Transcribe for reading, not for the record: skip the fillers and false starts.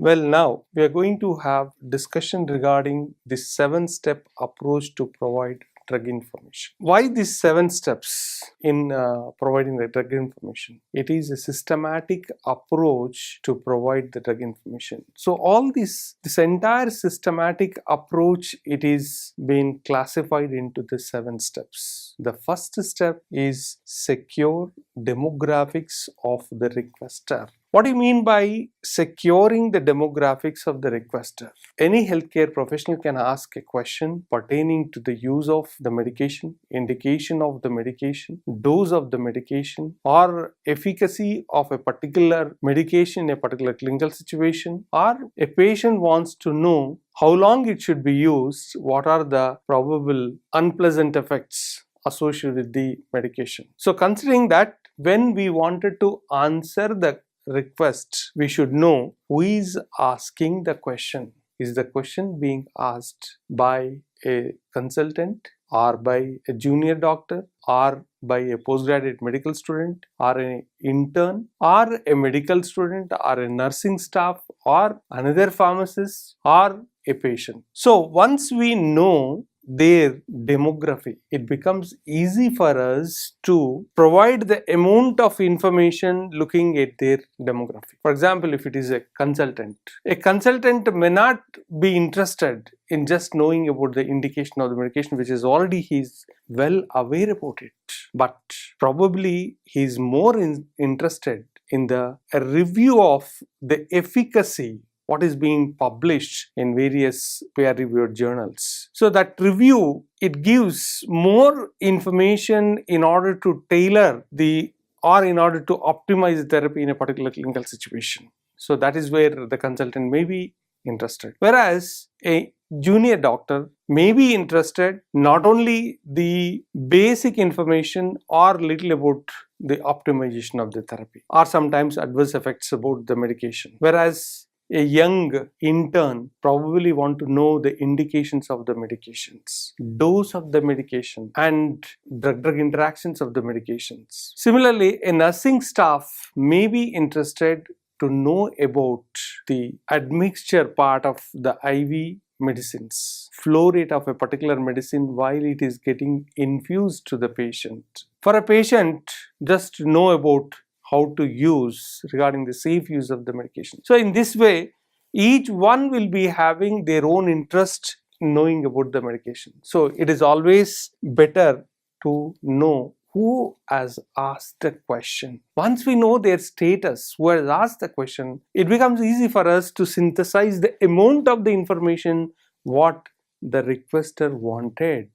Well, now we are going to have discussion regarding the 7-step approach to provide drug information. Why these 7 steps in providing the drug information? It is a systematic approach to provide the drug information. So all this entire systematic approach, it is being classified into the 7 steps. The first step is secure demographics of the requester. What do you mean by securing the demographics of the requester? Any healthcare professional can ask a question pertaining to the use of the medication, indication of the medication, dose of the medication, or efficacy of a particular medication in a particular clinical situation, or a patient wants to know how long it should be used, what are the probable unpleasant effects associated with the medication. So considering that, when we wanted to answer the request, we should know who is asking the question. Is the question being asked by a consultant, or by a junior doctor, or by a postgraduate medical student, or an intern, or a medical student, or a nursing staff, or another pharmacist, or a patient? So once we know their demography, it becomes easy for us to provide the amount of information looking at their demography. For example, if it is a consultant may not be interested in just knowing about the indication of the medication, which is already he is well aware about it, but probably he is more interested in the review of the efficacy, what is being published in various peer-reviewed journals. So that review, it gives more information in order to tailor in order to optimize the therapy in a particular clinical situation. So that is where the consultant may be interested. Whereas a junior doctor may be interested not only the basic information or little about the optimization of the therapy, or sometimes adverse effects about the medication. Whereas a young intern probably want to know the indications of the medications, dose of the medication, and drug-drug interactions of the medications. Similarly, a nursing staff may be interested to know about the admixture part of the IV medicines, flow rate of a particular medicine while it is getting infused to the patient. For a patient, just to know about how to use regarding the safe use of the medication. So in this way, each one will be having their own interest in knowing about the medication. So it is always better to know who has asked the question. Once we know their status, who has asked the question, it becomes easy for us to synthesize the amount of the information what the requester wanted.